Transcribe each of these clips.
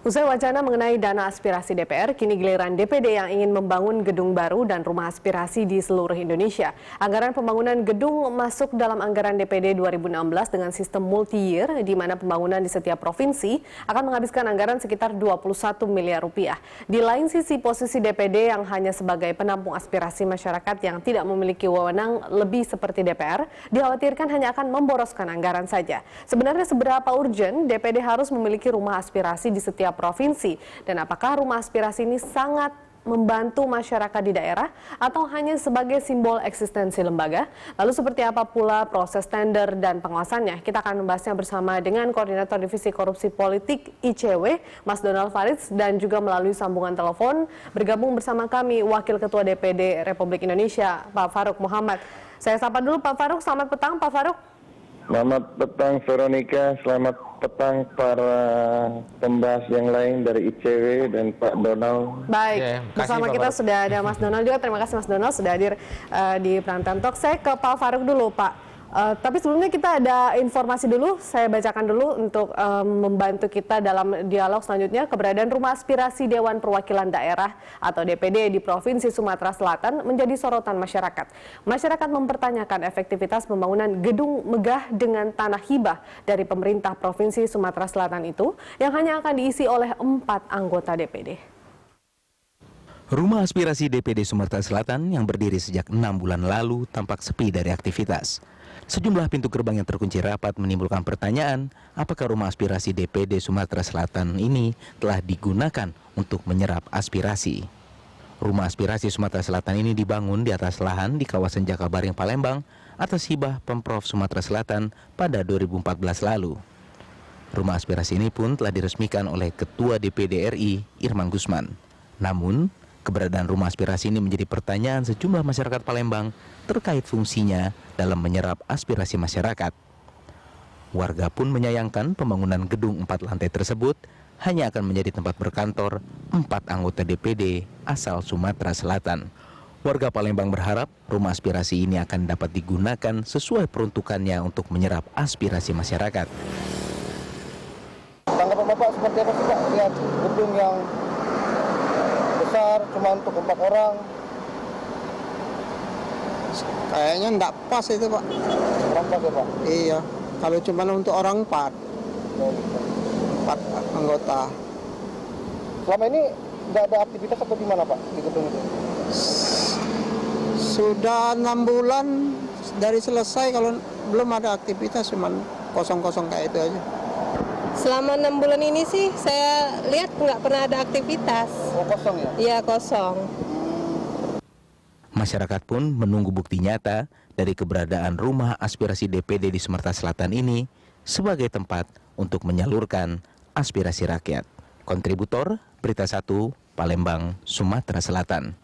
Usai wacana mengenai dana aspirasi DPR, kini giliran DPD yang ingin membangun gedung baru dan rumah aspirasi di seluruh Indonesia. Anggaran pembangunan gedung masuk dalam anggaran DPD 2016 dengan sistem multi-year, di mana pembangunan di setiap provinsi akan menghabiskan anggaran sekitar 21 miliar rupiah. Di lain sisi, posisi DPD yang hanya sebagai penampung aspirasi masyarakat yang tidak memiliki wewenang lebih seperti DPR, dikhawatirkan hanya akan memboroskan anggaran saja. Sebenarnya seberapa urgent DPD harus memiliki rumah aspirasi di setiap provinsi, dan apakah rumah aspirasi ini sangat membantu masyarakat di daerah atau hanya sebagai simbol eksistensi lembaga? Lalu seperti apa pula proses tender dan pengawasannya? Kita akan membahasnya bersama dengan Koordinator Divisi Korupsi Politik ICW, Mas Donald Faridz, dan juga melalui sambungan telepon bergabung bersama kami Wakil Ketua DPD Republik Indonesia, Pak Farouk Muhammad. Saya sapa dulu Pak Farouk, selamat petang Pak Farouk. Selamat petang Veronica, selamat petang para pembahas yang lain dari ICW dan Pak Donald. Baik, bersama kita sudah ada Mas Donald juga. Terima kasih Mas Donald sudah hadir di Primetime Talk. Saya ke Pak Farouk dulu Pak. Tapi sebelumnya kita ada informasi dulu, saya bacakan dulu untuk membantu kita dalam dialog selanjutnya. Keberadaan Rumah Aspirasi Dewan Perwakilan Daerah atau DPD di Provinsi Sumatera Selatan menjadi sorotan masyarakat. Masyarakat mempertanyakan efektivitas pembangunan gedung megah dengan tanah hibah dari pemerintah Provinsi Sumatera Selatan itu yang hanya akan diisi oleh 4 anggota DPD. Rumah aspirasi DPD Sumatera Selatan yang berdiri sejak 6 bulan lalu tampak sepi dari aktivitas. Sejumlah pintu gerbang yang terkunci rapat menimbulkan pertanyaan, apakah rumah aspirasi DPD Sumatera Selatan ini telah digunakan untuk menyerap aspirasi. Rumah aspirasi Sumatera Selatan ini dibangun di atas lahan di kawasan Jakabaring, Palembang atas hibah Pemprov Sumatera Selatan pada 2014 lalu. Rumah aspirasi ini pun telah diresmikan oleh Ketua DPD RI, Irman Gusman. Namun, keberadaan rumah aspirasi ini menjadi pertanyaan sejumlah masyarakat Palembang terkait fungsinya dalam menyerap aspirasi masyarakat. Warga pun menyayangkan pembangunan gedung 4 lantai tersebut hanya akan menjadi tempat berkantor 4 anggota DPD asal Sumatera Selatan. Warga Palembang berharap rumah aspirasi ini akan dapat digunakan sesuai peruntukannya untuk menyerap aspirasi masyarakat. Tanggapan Bapak seperti apa sih Pak? Lihat gedung yang besar cuma untuk 4 orang. Kayaknya enggak pas itu Pak. Kurang pas ya Pak? Iya, kalau cuma untuk orang 4 anggota. Selama ini nggak ada aktivitas atau gimana Pak di gedung itu? Sudah 6 bulan dari selesai, kalau belum ada aktivitas, cuma kosong-kosong kayak itu aja. Selama 6 bulan ini sih saya lihat nggak pernah ada aktivitas. Oh, kosong ya? Iya, kosong. Masyarakat pun menunggu bukti nyata dari keberadaan rumah aspirasi DPD di Sumatera Selatan ini sebagai tempat untuk menyalurkan aspirasi rakyat. Kontributor Berita 1, Palembang, Sumatera Selatan.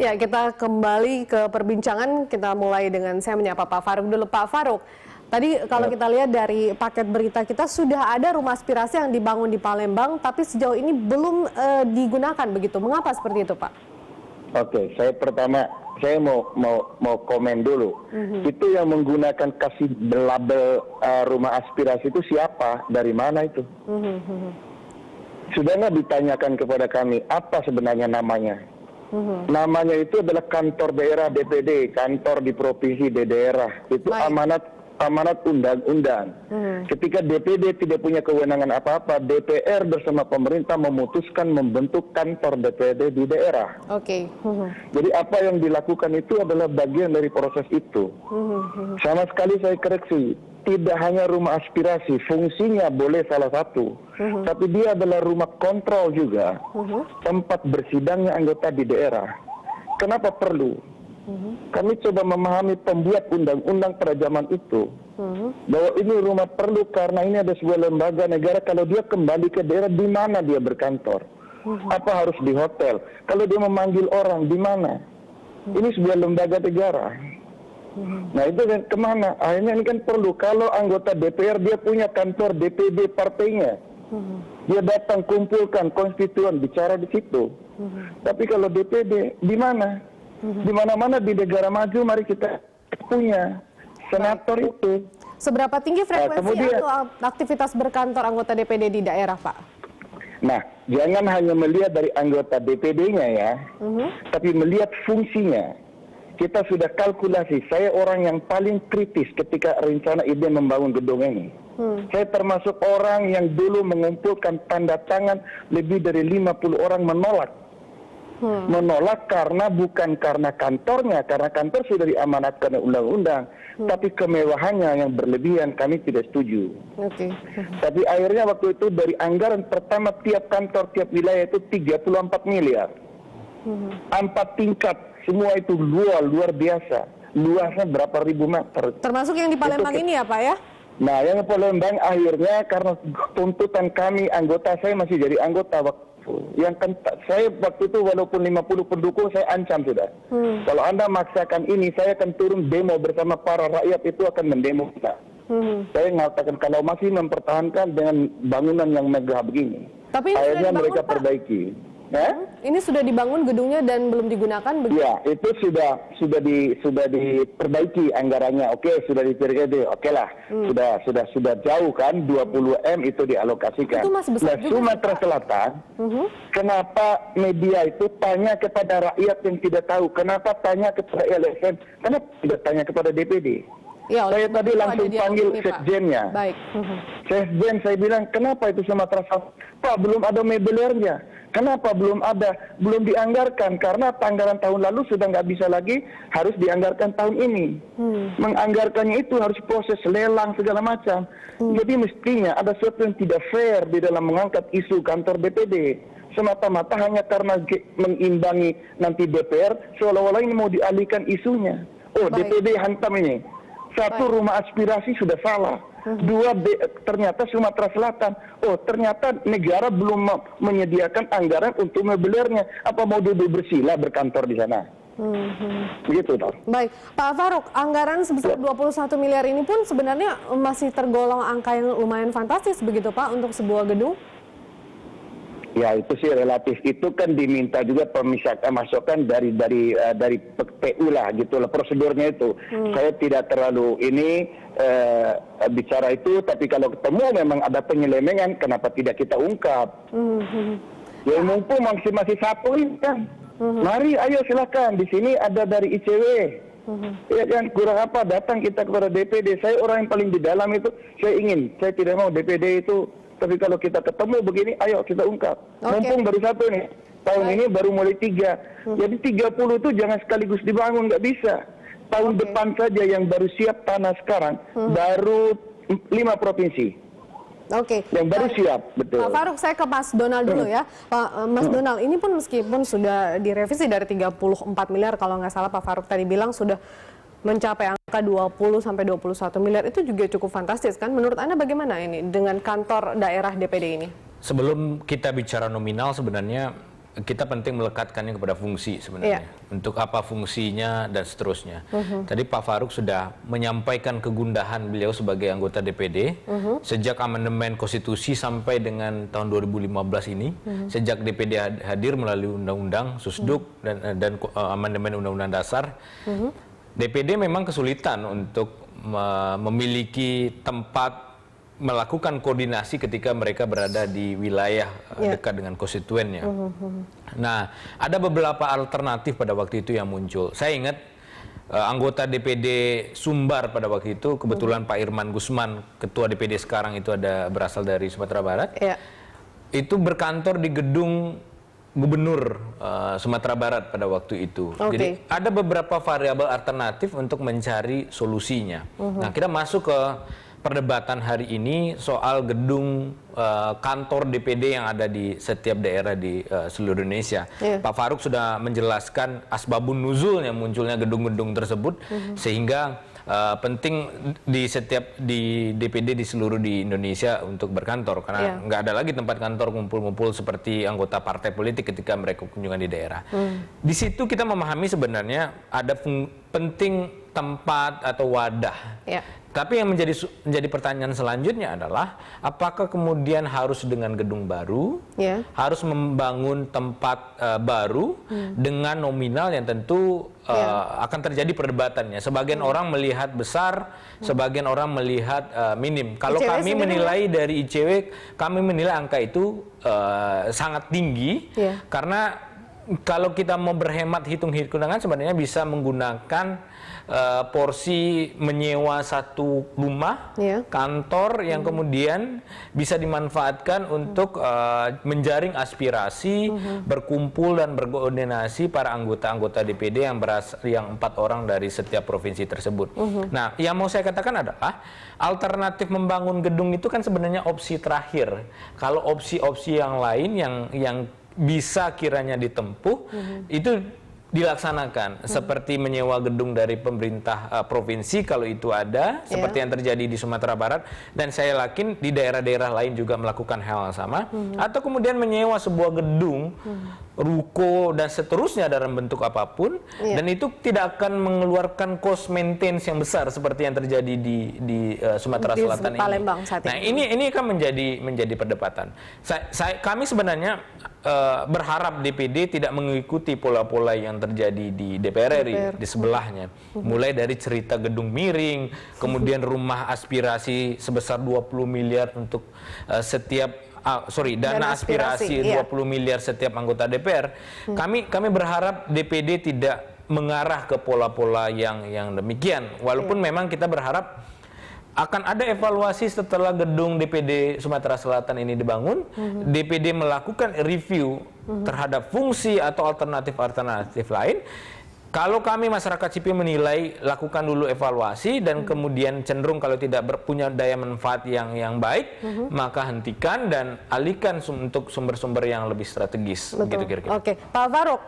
Ya, kita kembali ke perbincangan. Kita mulai dengan saya menyapa Pak Farouk dulu. Pak Farouk, tadi kalau kita lihat dari paket berita kita sudah ada rumah aspirasi yang dibangun di Palembang, tapi sejauh ini belum digunakan begitu. Mengapa seperti itu, Pak? Oke, saya mau komen dulu. Itu yang menggunakan kasih label rumah aspirasi itu siapa? Dari mana itu? Sudah nggak ditanyakan kepada kami apa sebenarnya namanya? Namanya itu adalah kantor daerah DPD, kantor di provinsi di daerah. Itu amanat undang-undang. Ketika DPD tidak punya kewenangan apa-apa, DPR bersama pemerintah memutuskan membentuk kantor DPD di daerah. Oke. Jadi apa yang dilakukan itu adalah bagian dari proses itu. Sama sekali saya koreksi, tidak hanya rumah aspirasi, fungsinya boleh salah satu, tapi dia adalah rumah kontrol juga, tempat bersidangnya anggota di daerah. Kenapa perlu? Kami coba memahami pembuat undang-undang pada zaman itu, bahwa ini rumah perlu karena ini ada sebuah lembaga negara. Kalau dia kembali ke daerah, di mana dia berkantor? Apa harus di hotel? Kalau dia memanggil orang, di mana? Ini sebuah lembaga negara. Nah itu kan kemana? Akhirnya ini kan perlu. Kalau anggota DPR dia punya kantor DPD partainya, dia datang kumpulkan konstituen bicara di situ. Tapi kalau DPD di mana? Di mana-mana di negara maju, mari kita punya senator itu. Seberapa tinggi frekuensi kemudian- atau aktivitas berkantor anggota DPD di daerah, Pak? Nah, jangan hanya melihat dari anggota DPD-nya ya, tapi melihat fungsinya. Kita sudah kalkulasi, saya orang yang paling kritis ketika rencana ide membangun gedung ini. Saya termasuk orang yang dulu mengumpulkan tanda tangan lebih dari 50 orang menolak. Menolak karena bukan karena kantornya, karena kantor sudah diamanatkan undang-undang, tapi kemewahannya yang berlebihan kami tidak setuju. Oke. Tapi akhirnya waktu itu dari anggaran pertama tiap kantor, tiap wilayah itu 34 miliar. 4 tingkat, semua itu luar biasa. Luasnya berapa ribu meter. Termasuk yang di Palembang ini ya, Pak ya? Nah, yang Palembang akhirnya karena tuntutan kami, anggota saya masih jadi anggota waktu yang saya waktu itu walaupun 50 pendukung saya ancam sudah. Kalau Anda maksakan ini, saya akan turun demo bersama para rakyat itu akan mendemo kita. Saya mengatakan kalau masih mempertahankan dengan bangunan yang megah begini, Tapi ini akhirnya sudah dibangun, mereka Pak. perbaiki. Ini sudah dibangun gedungnya dan belum digunakan begitu? Ya, itu sudah diperbaiki anggarannya. Oke, sudah dipikirkan. Oke lah, sudah jauh kan 20 M itu dialokasikan. Itu masih besar Nah, juga, Sumatera Pak. Selatan, kenapa media itu tanya kepada rakyat yang tidak tahu? Kenapa tanya kepada LSM? Kenapa tidak tanya kepada DPD? Ya, oleh Saya sebab tadi itu langsung ada dialog panggil ini, Pak. sekjennya. Baik. Sekjen saya bilang, kenapa itu Sumatera Selatan? Pak, belum ada mebelernya. Kenapa belum ada? Belum dianggarkan, karena anggaran tahun lalu sudah nggak bisa lagi, harus dianggarkan tahun ini. Menganggarkannya itu harus proses lelang segala macam. Jadi mestinya ada sesuatu yang tidak fair di dalam mengangkat isu kantor DPD. Semata-mata hanya karena mengimbangi nanti DPR, seolah-olah ini mau dialihkan isunya. Oh, Baik. DPD hantam ini. Satu, rumah aspirasi sudah salah. Dua, ternyata Sumatera Selatan. Oh, ternyata negara belum menyediakan anggaran untuk mebelernya. Apa mau duduk bersila berkantor di sana? Begitu, toh. Baik, Pak Faruk, anggaran sebesar 21 miliar ini pun sebenarnya masih tergolong angka yang lumayan fantastis begitu, Pak, untuk sebuah gedung? Ya, itu sih relatif. Itu kan diminta juga masukan dari PU lah, gitu lah prosedurnya itu. Saya tidak terlalu bicara itu, tapi kalau ketemu memang ada penyelewengan, kenapa tidak kita ungkap? Ya mumpung masih satu ini kan. Mari, ayo silakan. Di sini ada dari ICW. Ya kan, kurang apa datang kita kepada DPD. Saya orang yang paling di dalam itu, saya tidak mau DPD itu. Tapi kalau kita ketemu begini, ayo kita ungkap. Mumpung baru satu nih. Tahun ini baru mulai 3. Jadi 30 itu jangan sekaligus dibangun, nggak bisa. Tahun depan saja yang baru siap tanah sekarang, baru 5 provinsi. Oke. Yang baru siap, betul. Pak Faruk, saya ke Mas Donald dulu ya. Pak Mas Donald, ini pun meskipun sudah direvisi dari 34 miliar, kalau nggak salah Pak Faruk tadi bilang sudah mencapai angka 20 sampai 21 miliar, itu juga cukup fantastis kan? Menurut Anda bagaimana ini dengan kantor daerah DPD ini? Sebelum kita bicara nominal, sebenarnya kita penting melekatkannya kepada fungsi sebenarnya. Untuk apa fungsinya dan seterusnya. Tadi Pak Faruk sudah menyampaikan kegundahan beliau sebagai anggota DPD sejak amandemen konstitusi sampai dengan tahun 2015 ini, sejak DPD hadir melalui undang-undang Susduk dan amandemen undang-undang dasar. DPD memang kesulitan untuk memiliki tempat melakukan koordinasi ketika mereka berada di wilayah dekat dengan konstituennya. Nah, ada beberapa alternatif pada waktu itu yang muncul. Saya ingat anggota DPD Sumbar pada waktu itu, kebetulan Pak Irman Gusman, ketua DPD sekarang itu berasal dari Sumatera Barat, itu berkantor di gedung Gubernur Sumatera Barat pada waktu itu. Jadi ada beberapa variabel alternatif untuk mencari solusinya. Nah, kita masuk ke perdebatan hari ini soal gedung kantor DPD yang ada di setiap daerah di seluruh Indonesia. Pak Faruk sudah menjelaskan asbabun nuzulnya munculnya gedung-gedung tersebut, sehingga penting di DPD di seluruh di Indonesia untuk berkantor, karena nggak ada lagi tempat kantor ngumpul-ngumpul seperti anggota partai politik ketika mereka kunjungan di daerah. Di situ kita memahami sebenarnya ada penting tempat atau wadah Tapi yang menjadi pertanyaan selanjutnya adalah apakah kemudian harus dengan gedung baru, harus membangun tempat baru dengan nominal yang tentu akan terjadi perdebatannya. Sebagian orang melihat besar, sebagian orang melihat minim. Kalau kami menilai dari ICW, kami menilai angka itu sangat tinggi karena kalau kita mau berhemat hitung-hitungan sebenarnya bisa menggunakan porsi menyewa satu rumah, kantor yang kemudian bisa dimanfaatkan untuk menjaring aspirasi, berkumpul dan berkoordinasi para anggota-anggota DPD yang 4 orang dari setiap provinsi tersebut. Nah, yang mau saya katakan adalah alternatif membangun gedung itu kan sebenarnya opsi terakhir. Kalau opsi-opsi yang lain yang bisa kiranya ditempuh itu dilaksanakan seperti menyewa gedung dari pemerintah provinsi kalau itu ada seperti yang terjadi di Sumatera Barat, dan saya yakin di daerah-daerah lain juga melakukan hal yang sama, atau kemudian menyewa sebuah gedung, ruko dan seterusnya dalam bentuk apapun, dan itu tidak akan mengeluarkan cost maintenance yang besar seperti yang terjadi di Sumatera Selatan ini. Palembang saat ini. Nah, ini kan menjadi perdebatan. Kami sebenarnya berharap DPD tidak mengikuti pola-pola yang terjadi di DPR RI di sebelahnya. Mulai dari cerita gedung miring, kemudian rumah aspirasi sebesar 20 miliar untuk dana aspirasi 20 miliar setiap anggota DPR. Kami berharap DPD tidak mengarah ke pola-pola yang demikian. Walaupun memang kita berharap akan ada evaluasi setelah gedung DPD Sumatera Selatan ini dibangun, DPD melakukan review terhadap fungsi atau alternatif-alternatif lain. Kalau kami masyarakat sipil menilai, lakukan dulu evaluasi dan kemudian cenderung kalau tidak punya daya manfaat yang baik, maka hentikan dan alihkan untuk sumber-sumber yang lebih strategis. Begitu kira-kira. Oke, Pak Faruk.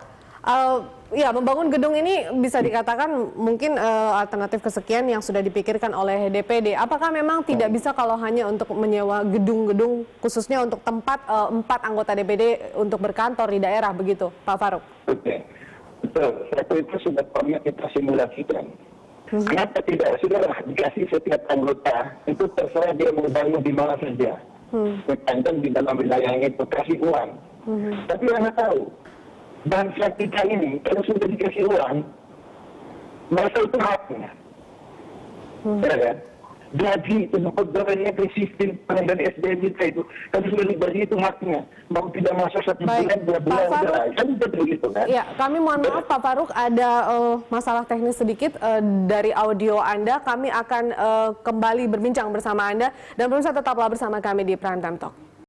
Ya, membangun gedung ini bisa dikatakan mungkin alternatif kesekian yang sudah dipikirkan oleh DPD. Apakah memang tidak bisa kalau hanya untuk menyewa gedung-gedung khususnya untuk tempat 4 anggota DPD untuk berkantor di daerah begitu, Pak Faruk? Oke, betul. Satu itu sudah pernah kita simulasikan. Kenapa tidak? Sudahlah dikasih setiap anggota itu terserah dia mau bangun di mana saja. Sepanjang di dalam wilayahnya itu kasih uang. Tapi Anda tahu, bangsa kita ini kalau sudah dikasih uang, masa itu haknya. Ya kan? Gaji itu pegawai negeri, sistem pengadaan SDM kita itu kalau sudah dibagi itu haknya. Mau tidak masuk 1 bulan, 2 bulan, kan begitu kan? Ya, kami mohon maaf Pak Faruk, ada masalah teknis sedikit dari audio Anda. Kami akan kembali berbincang bersama Anda dan pemirsa tetaplah bersama kami di Prime Time Talk.